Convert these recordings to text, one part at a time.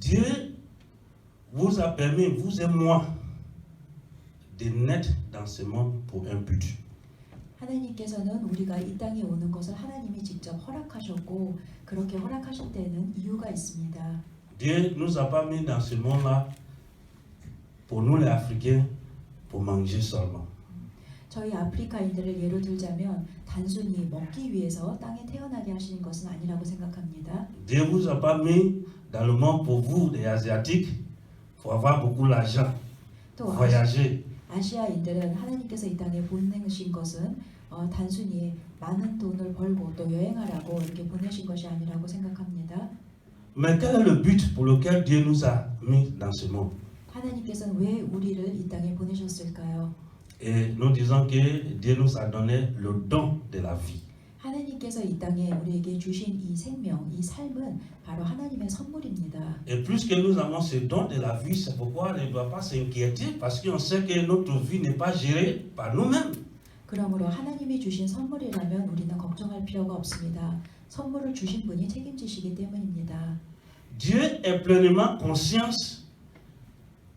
Dieu vous a permis, vous et moi, de naître dans ce monde pour un but. 하나님께서는 우리가 이 땅에 오는 것을 하나님이 직접 허락하셨고 그렇게 허락하신 데는 이유가 있습니다. Dieu nous a pas mis dans ce monde-là pour nous les Africains pour manger seulement. 저희 아프리카인들을 예로 들자면 단순히 먹기 위해서 땅에 태어나게 하시는 것은 아니라고 생각합니다. Dieu vous a pas mis dans le monde pour vous, les Asiatiques, pour avoir beaucoup d'argent, 또 voyager. 아시아인들은 하나님께서 이 땅에 보내신 것은 단순히 많은 돈을 벌고 또 여행하라고 이렇게 보내신 것이 아니라고 생각합니다. Mais quel est le but pour lequel Dieu nous a mis dans ce monde? 하나님께서는 왜 우리를 이 땅에 보내셨을까요? Et nous disons que Dieu nous a donné le don de la vie. 하나님께서 이 땅에 우리에게 주신 이 생명, 이 삶은 바로 하나님의 선물입니다. Et puisque nous avons ce don de la vie, c'est pourquoi on ne doit pas s'inquiéter, parce qu'on sait que notre vie n'est pas gérée par nous-mêmes. 그러므로 하나님이 주신 선물이라면 우리는 걱정할 필요가 없습니다. 선물을 주신 분이 책임지시기 때문입니다. Dieu est pleinement conscience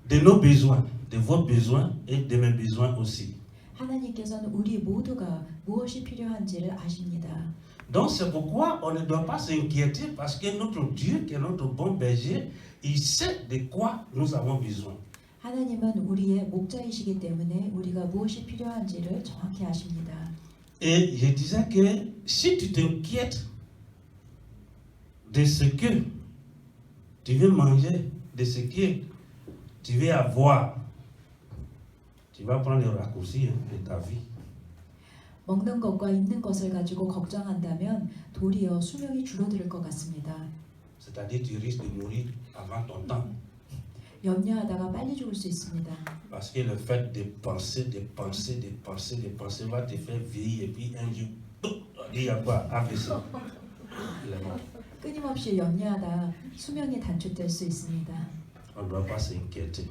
de nos besoins, de vos besoins et de mes besoins aussi. 하나님께서는 우리 모두가 무엇이 필요한지를 아십니다. Donc c'est pourquoi on ne doit pas s'inquiéter parce que notre Dieu, qui est notre bon berger, il sait de quoi nous avons besoin. 하나님은 우리의 목자이시기 때문에 우리가 무엇이 필요한지를 정확히 아십니다. Et je disais que si tu t'inquiètes de ce que tu veux manger, de ce que tu veux avoir, tu vas prendre le raccourci de ta vie. 먹는 것과 입는 것을 가지고 걱정한다면 도리어 수명이 줄어들 것 같습니다. C'est-à-dire tu risques de mourir avant ton temps. 염려하다가 빨리 죽을 수 있습니다. Parce que le fait de penser va te faire vieillir et puis un jour, il y a quoi? AVC. Il est mort. 끊임없이 염려하다 수명이 단축될 수 있습니다. On ne doit pas s'inquiéter.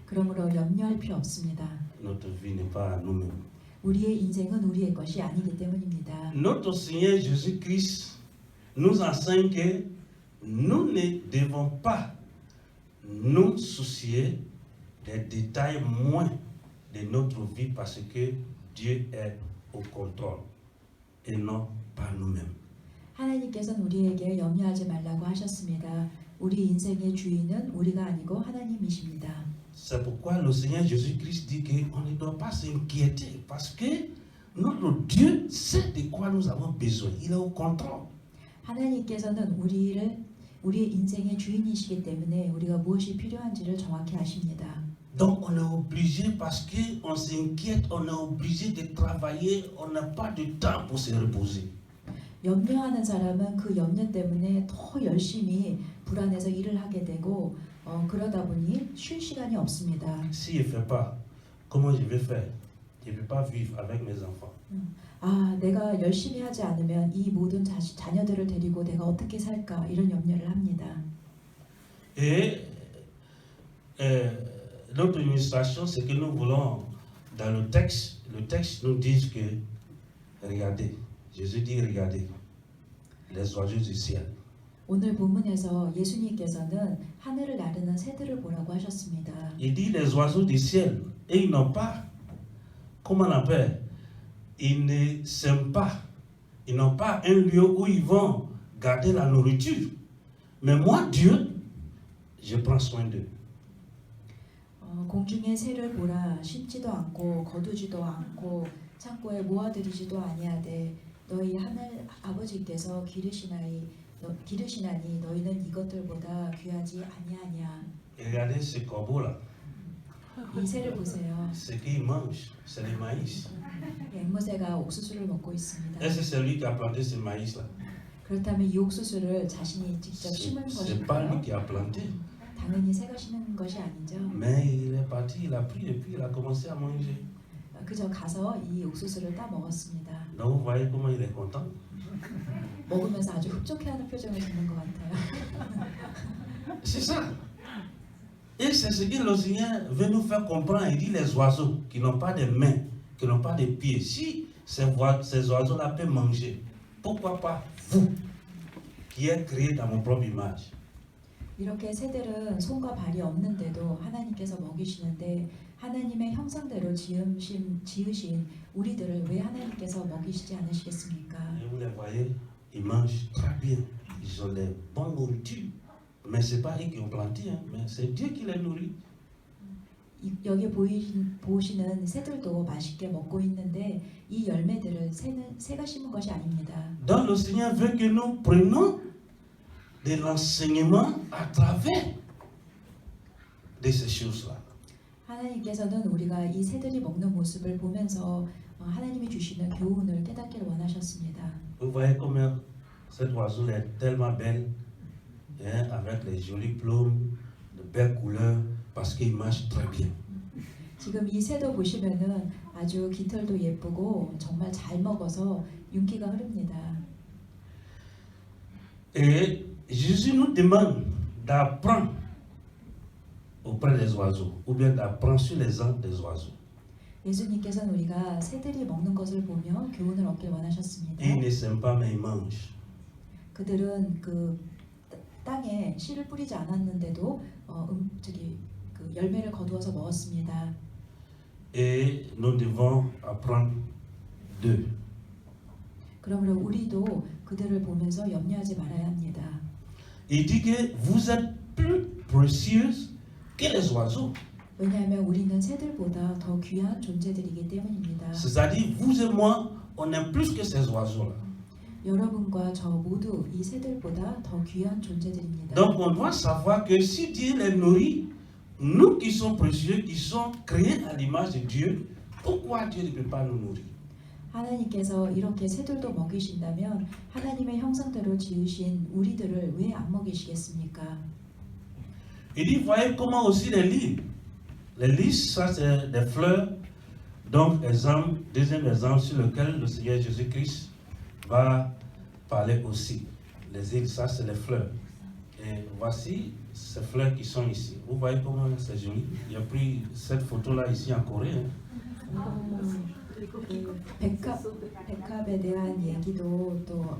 그러므로 염려할 필요 없습니다. Notre vie n'est pas à nous-mêmes. 우리의 인생은 우리의 것이 아니기 때문입니다. Notre Seigneur Jésus-Christ nous enseigne que nous ne devons pas nous soucier des détails moins de notre vie parce que Dieu est au contrôle et non pas nous-mêmes. 하나님께서는 우리에게 염려하지 말라고 하셨습니다. 우리 인생의 주인은 우리가 아니고 하나님이십니다. C'est pourquoi le Seigneur Jésus-Christ dit qu'on ne doit pas s'inquiéter parce que notre Dieu sait de quoi nous avons besoin. Il est au contrôle. 하나님께서는 우리의 인생의 주인이시기 때문에 우리가 무엇이 필요한지를 정확히 아십니다. Donc on est obligé parce qu'on s'inquiète, on est obligé de travailler, on n'a pas de temps pour se reposer. 염려하는 사람은 그 염려 때문에 더 열심히 불안해서 일을 하게 되고 그러다 보니 쉴 시간이 없습니다. Si je ne fais pas, comment je vais faire? Je ne peux pas vivre avec mes enfants. 내가 열심히 하지 않으면 이 모든 자녀들을 데리고 내가 어떻게 살까 이런 염려를 합니다. Et notre illustration, c'est que nous voulons, dans le texte nous dit que, regardez, Jésus dit, regardez, les oiseaux du ciel. 오늘 본문에서 예수님께서는 하늘을 나르는 새들을 보라고 하셨습니다. Il dit les oiseaux du ciel, et ils n'ont pas, comment on appelle, ils ne s'aiment pas, ils n'ont pas un lieu où ils vont garder la nourriture. Mais moi, Dieu, je prends soin d'eux. 공중의 새를 보라, 심지도 않고 거두지도 않고 창고에 모아들이지도 아니하되 너희 하늘 아버지께서 기르시나니 너희는 이것들보다 귀하지 아니하냐. Regardez ce corbeau-là. 이 새를 보세요. Ce qu'il mange, c'est le maïs. 앵무새가 옥수수를 먹고 있습니다. Est-ce que c'est lui qui a planté ce maïs-là? 그렇다면 이 옥수수를 자신이 직접 심은 C'est pas lui 것인가요? qui a planté. 당연히 새가 심은 것이 아니죠. Mais il est parti, il a pris et puis il a commencé à manger. 그저 가서 이 옥수수를 따 먹었습니다. Donc vous voyez comment il est content. 먹으면서 아주 흡족해하는 표정을 짓는 것 같아요. C'est ça. Et c'est ce que le Seigneur veut nous faire comprendre. Il dit les oiseaux qui n'ont pas de mains, qui n'ont pas de pieds. Si ces oiseaux-là peuvent manger, pourquoi pas vous, qui êtes créés dans mon propre image? 이렇게 새들은 손과 발이 없는데도 하나님께서 먹이시는데 하나님의 형상대로 지으신 우리들을 왜 하나님께서 먹이시지 않으시겠습니까? Et vous les voyez, ils mangent très bien. Ils ont des bonnes nourritures. Mais ce n'est pas eux qui ont planté, hein, mais c'est Dieu qui les nourrit. 여기 보시는 새들도 맛있게 먹고 있는데 이 열매들을 새가 심은 것이 아닙니다. Donc le Seigneur veut que nous prenions de l'enseignement à travers de ces choses-là. 하나님께서는 우리가 이 새들이 먹는 모습을 보면서 하나님이 주시는 교훈을 깨닫기를 원하셨습니다. Vous voyez comment cet oiseau est tellement belle, hein, avec les jolies plumes, de belles couleurs, parce qu'il mange très bien. 지금 이 새도 보시면은 아주 깃털도 예쁘고 정말 잘 먹어서 윤기가 흐릅니다. Et Jésus nous demande d'apprendre auprès des oiseaux, ou bien d'apprendre sur les ans des oiseaux. 예수님께서는 우리가 새들이 먹는 것을 보며 교훈을 얻길 원하셨습니다. Ils ne sèment pas, mais ils mangent. 그들은 그 땅에 씨를 뿌리지 않았는데도 그 열매를 거두어서 먹었습니다. Et nous devons apprendre d'eux. 그러므로 우리도 그들을 보면서 염려하지 말아야 합니다. Il dit que vous êtes plus précieuses que les oiseaux. 왜냐하면 우리는 새들보다 더 귀한 존재들이기 때문입니다. C'est-à-dire, vous et moi, on est plus que ces oiseaux-là. 여러분과 저 모두 이 새들보다 더 귀한 존재들입니다. Donc, on doit savoir que si Dieu les nourrit, nous qui sommes précieux, qui sommes créés à l'image de Dieu, pourquoi Dieu ne peut pas nous nourrir? 하나님께서 이렇게 새들도 먹이신다면 하나님의 형상대로 지으신 우리들을 왜 안 먹이시겠습니까? Il dit, voyez comment aussi les lys. Les lys, ça c'est des fleurs. Donc, exemple, deuxième exemple sur lequel le Seigneur Jésus-Christ va parler aussi. Les îles, ça c'est les fleurs. Et voici ces fleurs qui sont ici. Vous voyez comment c'est joli. J'ai pris cette photo-là ici en Corée. 백합에 대한 얘기도 또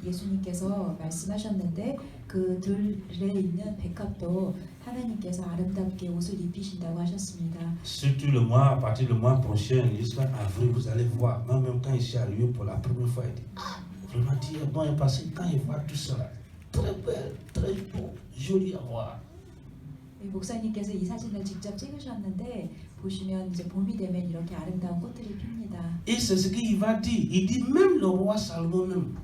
예수님께서 말씀하셨는데 그 들에 있는 백합도 하나님께서 아름답게 옷을 입히신다고 하셨습니다. Surtout le mois, à partir du mois prochain, jusqu'à avril, vous allez voir. Même quand il s'est arrivé pour la première fois, il dit, ah, vraiment Dieu est bon, parce que quand il voit tout cela, très belle, très beau, joli à voir. 목사님께서 이 사진을 직접 찍으셨는데 보시면 이제 봄이 되면 이렇게 아름다운 꽃들이 핍니다. Et c'est ce qu'il va dire. Il dit même le roi Salomon même.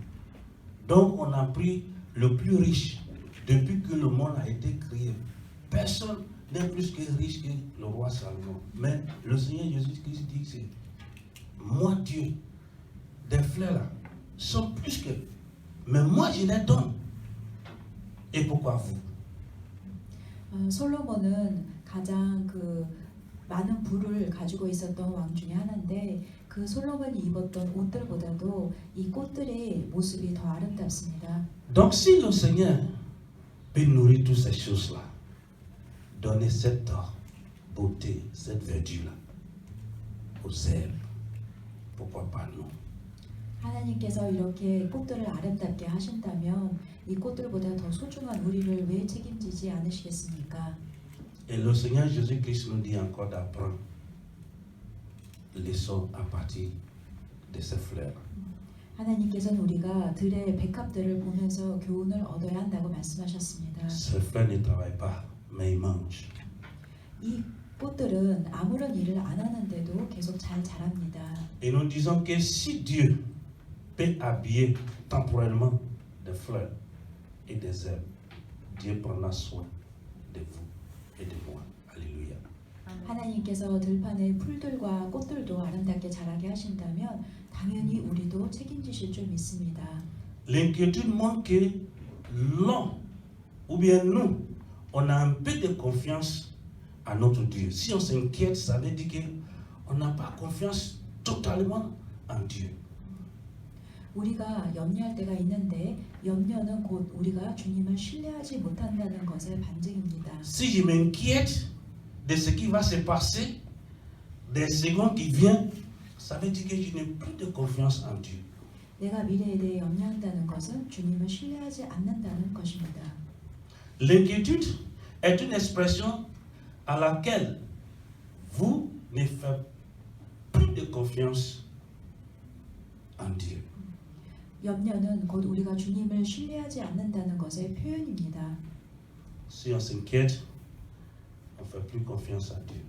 Donc on a pris le plus riche depuis que le monde a été créé. Personne n'est plus que riche que le roi Salomon. Mais le Seigneur Jésus-Christ dit que c'est moi Dieu. Des fleurs là sont plus que. Mais moi je les donne. Et pourquoi vous? 솔로몬은 가장 그 많은 부를 가지고 있었던 왕 중에 하나인데 그 솔로몬이 입었던 옷들보다도 이 꽃들의 모습이 더 아름답습니다. Donc si le Seigneur peut nourrir toutes ces choses-là, donner cette beauté, cette verdure-là aux herbes, pourquoi pas nous? 하나님께서 이렇게 꽃들을 아름답게 하신다면 이 꽃들보다 더 소중한 우리를 왜 책임지지 않으시겠습니까? Et le Seigneur Jésus-Christ nous dit encore d'apprendre les sons à partir de ces fleurs. 하나님께서는 우리가 들의 백합들을 보면서 교훈을 얻어야 한다고 말씀하셨습니다. Ces fleurs ne travaillent pas, mais ils mangent. 이 꽃들은 아무런 일을 안 하는데도 계속 잘 자랍니다. Et nous disons que si Dieu peut habiller temporairement des fleurs et des herbes, Dieu prendra soin de vous et de moi. Alléluia. 하나님께서 들판의 풀들과 꽃들도 아름답게 자라게 하신다면 당연히 우리도 책임지실 줄 믿습니다. L'inquiétude montre que l'homme, ou bien nous, on a un peu de confiance à notre Dieu. Si on s'inquiète, ça veut dire qu'on n'a pas confiance totalement en Dieu. 우리가 염려할 때가 있는데 염려는 곧 우리가 주님을 신뢰하지 못한다는 것의 반증입니다. Si je m'inquiète de ce qui va se passer, des secondes qui viennent, ça veut dire que je n'ai plus de confiance en Dieu. 내가 미래에 대해 염려한다는 것은 주님을 신뢰하지 않는다는 것입니다. L'inquiétude est une expression à laquelle vous ne faites plus de confiance en Dieu. 염려는 곧 우리가 주님을 신뢰하지 않는다는 것의 표현입니다. Si on s'inquiète, on ne fait plus confiance à Dieu.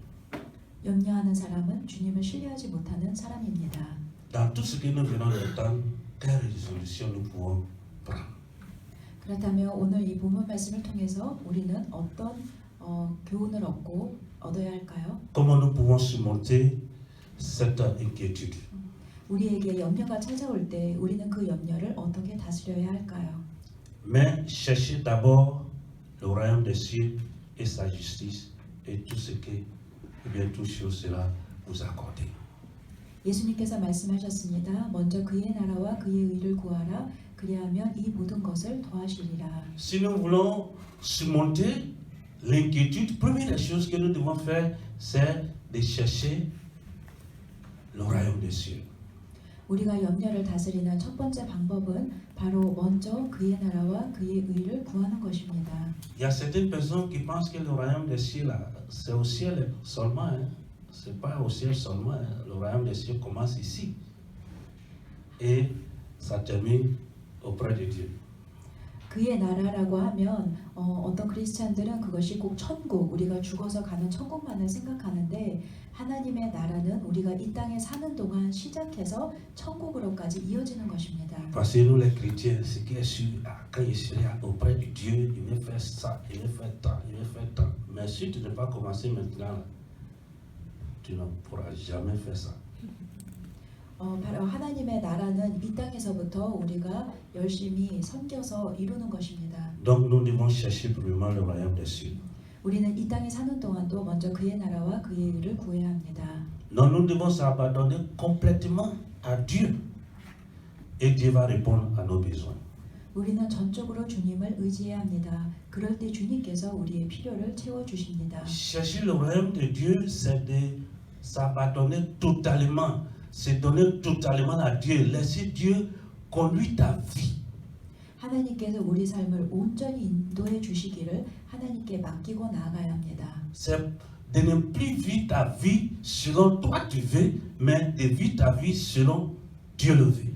염려하는 사람은 주님을 신뢰하지 못하는 사람입니다. Dans tout ce que nous venons d'entendre, quelle résolution nous pouvons prendre? 그렇다면 오늘 이 본문 말씀을 통해서 우리는 어떤 교훈을 얻어야 할까요? Comment nous pouvons surmonter cette inquiétude? 우리에게 염려가 찾아올 때 우리는 그 염려를 어떻게 다스려야 할까요? Mais cherchez d'abord le royaume des cieux et sa justice, et tout ce que, eh bien, toute chose sera vous accordée. 예수님께서 말씀하셨습니다. 먼저 그의 나라와 그의 의를 구하라. 그리하면 이 모든 것을 더하시리라. Si nous voulons surmonter l'inquiétude, première des choses que nous devons faire, c'est de chercher le royaume des cieux. 우리가 염려를 다스리는 첫 번째 방법은 바로 먼저 그의 나라와 그의 의를 구하는 것입니다. Il y a certaines personnes qui pensent que le royaume des cieux, là, c'est au ciel seulement. Hein. C'est pas au ciel seulement. Hein. Le royaume des cieux commence ici. Et ça termine auprès de Dieu. 그의 나라라고 하면 어떤 크리스찬들은 그것이 꼭 천국, 우리가 죽어서 가는 천국만을 생각하는데 하나님의 나라는 우리가 이 땅에 사는 동안 시작해서 천국으로까지 이어지는 것입니다. Parce que nous les chrétiens, ce qui est sûr, quand je serai auprès de Dieu, il va faire ça, il va faire tant, il va faire tant. Mais si tu n'as pas commencé maintenant, tu ne pourras jamais faire ça. 바로 하나님의 나라는 이 땅에서부터 우리가 열심히 섬겨서 이루는 것입니다. Donc nous devons chercher premièrement le royaume des cieux. 우리는 이 땅에 사는 동안도 먼저 그의 나라와 그의 의를 구해야 합니다. Donc nous devons s'abandonner complètement à Dieu. Et Dieu va répondre à nos besoins. 우리는 전적으로 주님을 의지해야 합니다. 그럴 때 주님께서 우리의 필요를 채워주십니다. Chercher le royaume de Dieu, c'est de s'abandonner totalement. C'est donner totalement à Dieu. Laisser Dieu conduire ta vie. 하나님께서 우리 삶을 온전히 인도해 주시기를 하나님께 맡기고 나아가야 합니다. C'est de ne plus vivre ta vie selon toi tu veux, mais de vivre ta vie selon Dieu le veut.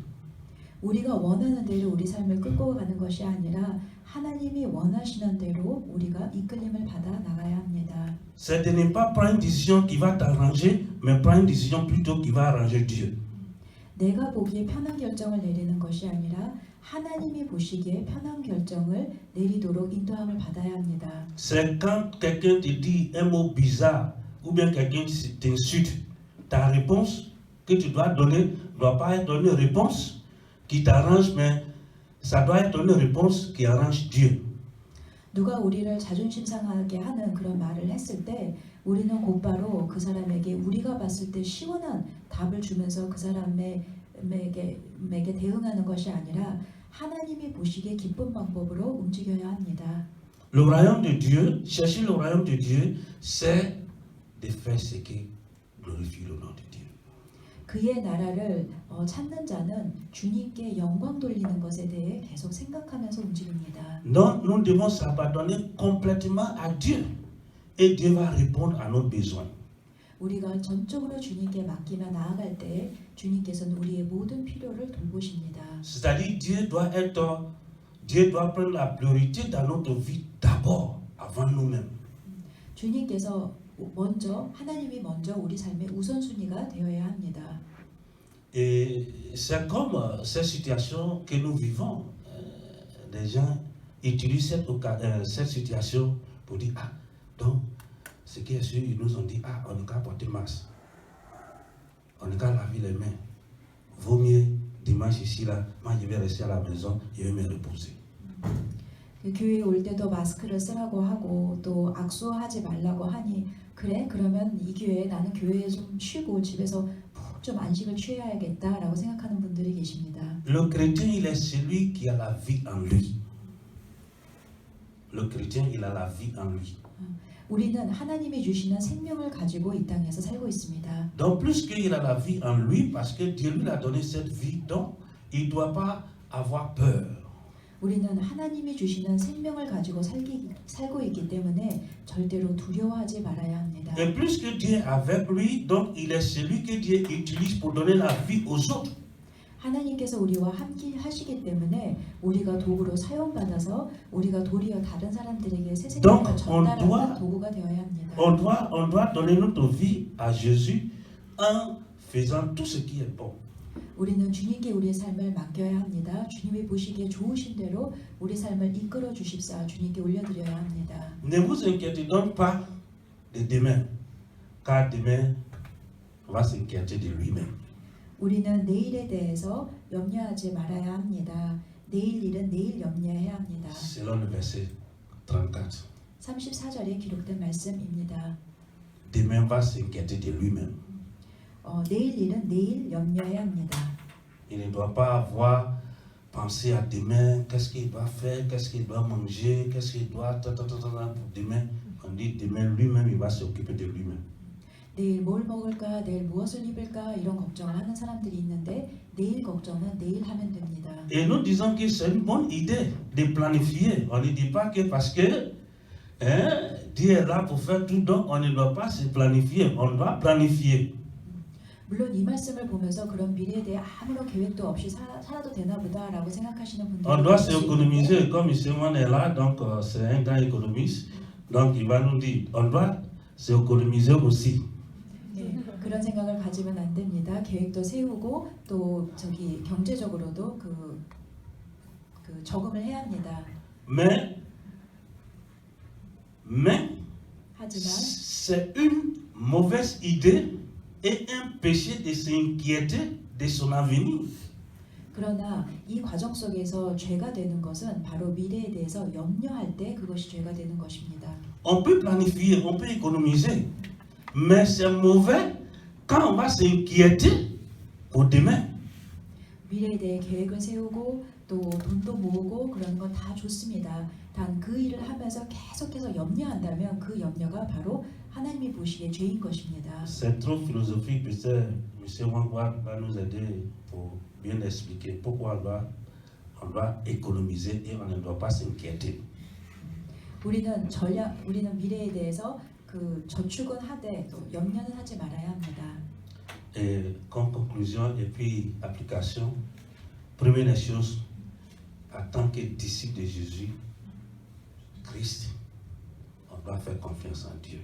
우리가 원하는 대로 우리 삶을 끌고 가는 것이 아니라 하나님이 원하시는 대로 우리가 이끌림을 받아 나가야 합니다. C'est de ne pas prendre une décision qui va t'arranger, mais prendre une décision plutôt qui va arranger Dieu. 내가 보기에 편한 결정을 내리는 것이 아니라 하나님이 보시기에 편한 결정을 내리도록 인도함을 받아야 합니다. C'est quand quelqu'un te dit un mot bizarre ou bien quelqu'un t'insulte, ta réponse que tu dois donner ne doit pas être une réponse qui t'arrange, mais ça doit être une réponse qui arrange Dieu. 누가 우리를 자존심 상하게 하는 그런 말을 했을 때 우리는 곧바로 그 사람에게 우리가 봤을 때 시원한 답을 주면서 그 사람에게 대응하는 것이 아니라 하나님이 보시기에 기쁜 방법으로 움직여야 합니다. Le royaume de Dieu, chercher le royaume de Dieu, c'est de faire ce qui glorifie le nom de Dieu. 그의 나라를 찾는 자는 주님께 영광 돌리는 것에 대해 계속 생각하면서 움직입니다. Donc, nous devons s'abandonner complètement à Dieu et Dieu va répondre à nos besoins. 우리가 전적으로 주님께 맡기며 나아갈 때 주님께서는 우리의 모든 필요를 돌보십니다. C'est-à-dire Dieu doit prendre la priorité dans notre vie d'abord, avant nous-mêmes. 주님께서 하나님이 먼저 우리 삶의 우선순위가 되어야 합니다. Et c'est comme cette situation que nous vivons. Les gens utilisent cette situation pour dire donc ce qui est sûr, ils nous ont dit on n'a qu'à porter masque, on n'a qu'à laver les mains. Vaut mieux dimanche ici là, moi je vais rester à la maison, je vais me reposer. 교회에 올 때도 마스크를 쓰라고 하고 또 악수하지 말라고 하니 그래 그러면 이 교회에 나는 교회에 좀 쉬고 집에서 푹 좀 안식을 취해야겠다라고 생각하는 분들이 계십니다. Le chrétien il est celui qui a la vie en lui. Le chrétien il a la vie en lui. 우리는 하나님이 주시는 생명을 가지고 이 땅에서 살고 있습니다. Donc plus qu'il a la vie en lui, parce que Dieu lui a donné cette vie, donc il ne doit pas avoir peur. 우리는 하나님이 주시는 생명을 가지고 살고 있기 때문에 절대로 두려워하지 말아야 합니다. Et puisque Dieu est avec lui, donc il est celui que Dieu utilise pour donner la vie aux autres. 하나님께서 우리와 함께 하시기 때문에 우리가 도구로 사용받아서 우리가 도리어 다른 사람들에게 새 생명을 전달하는 도구가 되어야 합니다. On doit donner notre vie à Jésus en faisant tout ce qui est bon. 우리는 주님께 우리의 삶을 맡겨야 합니다. 주님이 보시기에 좋으신 대로 우리 삶을 이끌어 주십사 주님께 올려드려야 합니다. Ne vous inquiétez donc pas de demain, car demain va s'inquiéter de lui-même. 우리는 내일에 대해서 염려하지 말아야 합니다. 내일 일은 내일 염려해야 합니다. Selon le verset 34. 34절에 기록된 말씀입니다. Demain va s'inquiéter de lui-même. 내일 일은 내일 염려해야 합니다. Il ne doit pas avoir pensé à demain, qu'est-ce qu'il doit faire, qu'est-ce qu'il doit manger, qu'est-ce qu'il doit pour demain. On dit demain lui-même il va s'occuper de lui-même. 내일 뭘 먹을까, 내일 무엇을 입을까 이런 걱정을 하는 사람들이 있는데 내일 걱정은 내일 하면 됩니다. Et nous disons que c'est une bonne idée de planifier. On ne dit pas que parce que Dieu est là pour faire tout, donc on ne doit pas se planifier. On doit planifier. 물론 이 말씀을 보면서 그런 미래에 대해 아무런 계획도 없이 살아도 되나 보다라고 생각하시는 분들이 On doit s'économiser, comme M. Simon est là, donc c'est un grand économiste, donc il va nous dire, on doit s'économiser aussi. 네, 그런 생각을 가지면 안 됩니다. 계획도 세우고 또 저기 경제적으로도 그 저금을 해야 합니다. 하지만 c'est une mauvaise idée et un péché de s'inquiéter de son avenir. 그러나 이 과정 속에서 죄가 되는 것은 바로 미래에 대해서 염려할 때 그것이 죄가 되는 것입니다. On peut planifier, on peut économiser, mais c'est mauvais quand on va s'inquiéter pour demain. 미래에 대해 계획을 세우고 또 돈도 모으고 그런 건 다 좋습니다. 단 그 일을 하면서 계속해서 염려한다면 그 염려가 바로 하나님이 보시기에 죄인 것입니다. C'est trop philosophique, peut-être M. Wangwa va nous aider pour bien expliquer pourquoi on doit économiser et on ne doit pas s'inquiéter. 우리는 미래에 대해서 그 저축은 하되 또 염려는 하지 말아야 합니다. Et comme conclusion et puis application, première des choses, en tant que disciple de Jésus Christ, on doit faire confiance en Dieu.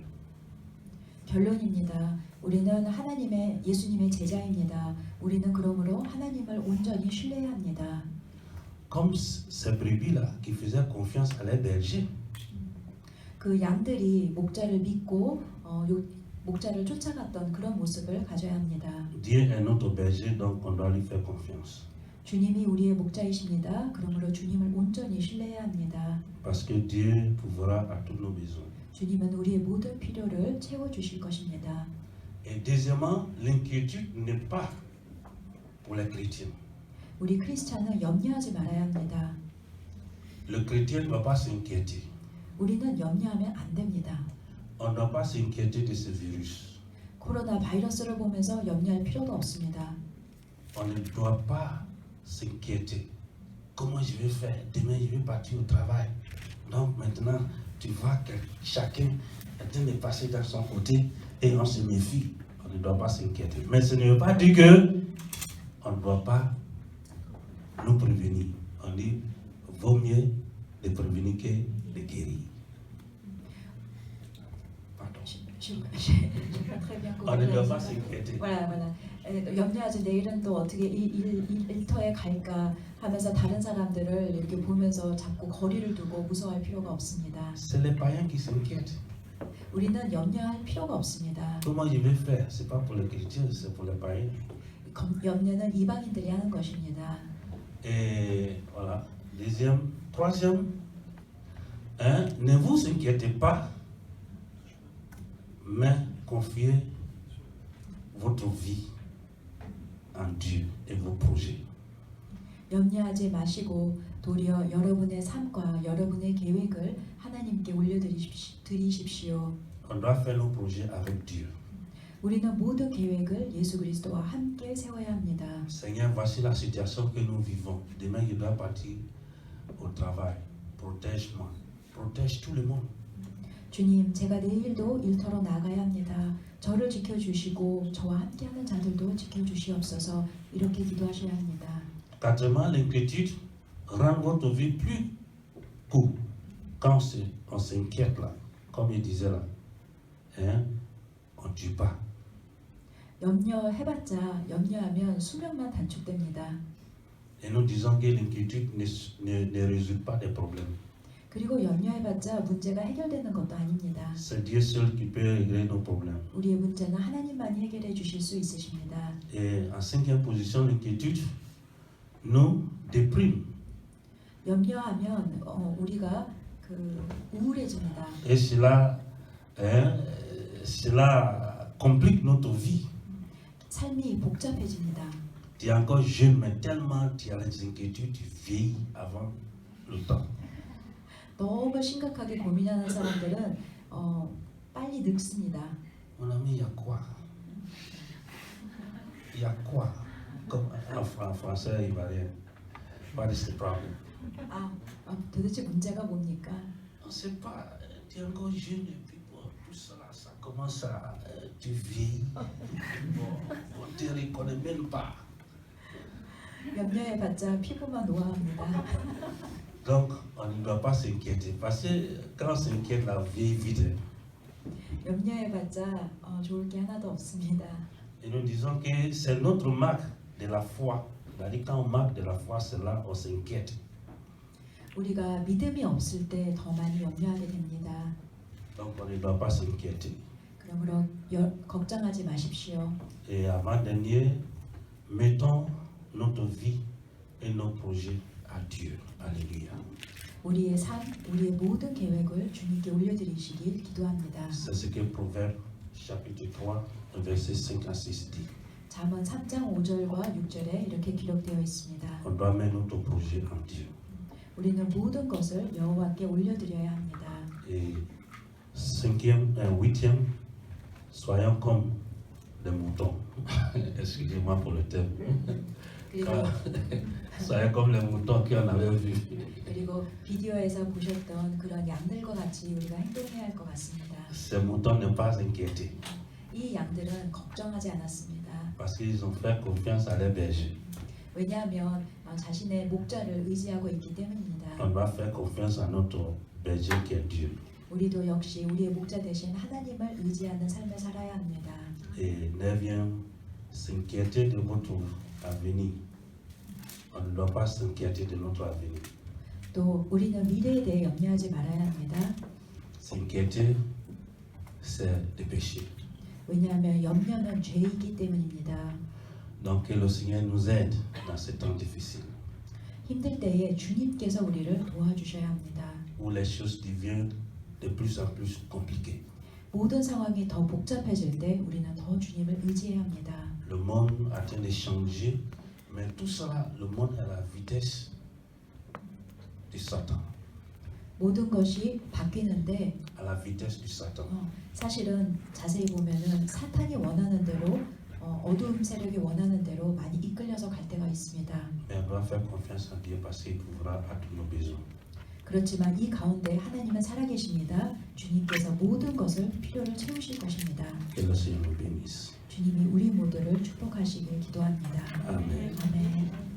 결론입니다. 우리는 예수님의 제자입니다. 우리는 그러므로 하나님을 온전히 신뢰해야 합니다. Comme ces brebis-là qui faisaient confiance à leurs bergers. 그 양들이 목자를 믿고 목자를 쫓아갔던 그런 모습을 가져야 합니다. Dieu est notre berger, donc on doit lui faire confiance. 주님이 우리의 목자이십니다. 그러므로 주님을 온전히 신뢰해야 합니다. Parce que Dieu pourvoira à tous nos besoins. 주님은 우리의 모든 필요를 채워주실 것입니다. Et deuxièmement, l'inquiétude n'est pas pour les chrétiens. 우리 크리스찬은 염려하지 말아야 합니다. Le chrétien ne doit pas s'inquiéter. 우리는 염려하면 안 됩니다. On ne doit pas s'inquiéter de ce virus. 코로나 바이러스를 보면서 염려할 필요도 없습니다. On ne doit pas s'inquiéter. Comment je vais faire? Demain, je vais partir au travail. Donc maintenant, tu vois que chacun est en train de passer dans son côté et on se méfie. On ne doit pas s'inquiéter. Mais ce ne veut pas dire que on ne doit pas nous prévenir. On dit, vaut mieux de prévenir que de guérir. Pardon. On ne doit pas s'inquiéter. voilà. 염려하지 내일은 또 어떻게 일터에 갈까 하면서 다른 사람들을 이렇게 보면서 자꾸 거리를 두고 무서워할 필요가 없습니다. C'est les païens qui s'inquiètent. 우리는 염려할 필요가 없습니다. Comment je vais faire? C'est pas pour les chrétiens, c'est pour les païens. 염려는 이방인들이 하는 것입니다. Et voilà. Troisième, ne vous inquiétez pas, mais confiez votre vie en Dieu et vos projets. 염려하지 마시고 도리어 여러분의 삶과 여러분의 계획을 하나님께 올려드리십시오. On doit faire nos projets avec Dieu. 우리는 모든 계획을 예수 그리스도와 함께 세워야 합니다. Seigneur, voici la situation que nous vivons. Demain, je dois partir au travail, protège-moi, protège tout le monde. 주님, 제가 내일도 일터로 나가야 합니다. 저를 지켜주시고 저와 함께하는 자들도 지켜주시옵소서. 이렇게 기도하셔야 합니다. Quatrièmement, l'inquiétude rend votre vie plus courte quand on s'inquiète là, comme il disait là, hein, on ne tue pas. 염려하면 수명만 단축됩니다. Et nous disons que l'inquiétude ne résout pas des problèmes. 그리고 염려해봤자 문제가 해결되는 것도 아닙니다. C'est Dieu seul qui peut régler nos problèmes. 우리의 문제는 하나님만이 해결해 주실 수 있으십니다. Et en cinquième position, l'inquiétude nous déprime. 염려하면 우리가 우울해집니다. Et cela complique notre vie. 삶이 복잡해집니다. Tu es encore jeune, mais tellement tu as les inquiétudes, tu vieillis avant le temps. 너무 심각하게 고민하는 사람들은 빨리 늙습니다. Mon ami, il y a quoi? Il y a quoi? Comme en français, il va dire, what is the problem? 도대체 문제가 뭡니까? On ne sait pas, tu es encore jeune et puis bon, tout ça, ça commence à tu vieillis. Bon, on te reconnaît même pas. 염려해봤자 피부만 노화합니다. Donc, on ne doit pas s'inquiéter parce que quand on s'inquiète, la vie est vide. 염려해봤자 좋을 게 하나도 없습니다. Et nous disons que c'est notre marque de la foi. C'est-à-dire quand on marque de la foi, c'est là on s'inquiète. 우리가 믿음이 없을 때 더 많이 염려하게 됩니다. Donc, on ne doit pas s'inquiéter. 그러므로 걱정하지 마십시오. Et avant-dernier, mettons notre vie et nos projets à Dieu. Alléluia. 우리의 삶, 우리의 모든 계획을 주님께 올려드리시길 기도합니다. C'est ce que Proverbe chapitre 3, verset 5 à 6 dit. 잠언 3장 5절과 6절에 이렇게 기록되어 있습니다. On doit mettre notre projet en Dieu. 우리는 모든 것을 여호와께 올려드려야 합니다. Et huitième, soyons comme des moutons. Excusez-moi pour le terme. 그리고 Soyons comme les moutons qu'on avait vus. 그리고 비디오에서 보셨던 그런 양들과 같이 우리가 행동해야 할 것 같습니다. Ces moutons ne pas inquiétés 이 양들은 걱정하지 않았습니다. parce qu'ils ont fait confiance à leurs bergers. 왜냐하면 자신의 목자를 의지하고 있기 때문입니다. On doit faire confiance à notre berger qui est Dieu. 우리도 역시 우리의 목자 대신 하나님을 의지하는 삶을 살아야 합니다. Et neuvième, s'inquiéter de votre avenir. On ne doit pas s'inquiéter de notre avenir. 또 우리는 미래에 대해 염려하지 말아야 합니다. S'inquiéter, c'est le péché. 왜냐하면 염려는 죄이기 때문입니다. Donc que le Seigneur nous aide dans ces temps difficiles, 힘들 때에 주님께서 우리를 도와주셔야 합니다. où les choses deviennent de plus en plus compliquées. 모든 상황이 더 복잡해질 때 우리는 더 주님을 의지해야 합니다. Le monde est en train de changer, mais tout cela, le monde est à la vitesse de Satan. 모든 것이 바뀌는데 À la vitesse du Satan. 사실은 자세히 보면은 사탄이 원하는 대로 어두움 세력이 원하는 대로 많이 이끌려서 갈 때가 있습니다. Mais on doit faire confiance en Dieu parce qu'il pourra à tous nos besoins. 그렇지만 이 가운데 하나님은 살아계십니다. 주님께서 모든 것을 필요를 채우실 것입니다. Que le Seigneur nous bénisse. 주님이 우리 모두를 축복하시길 기도합니다. Amen. 아멘.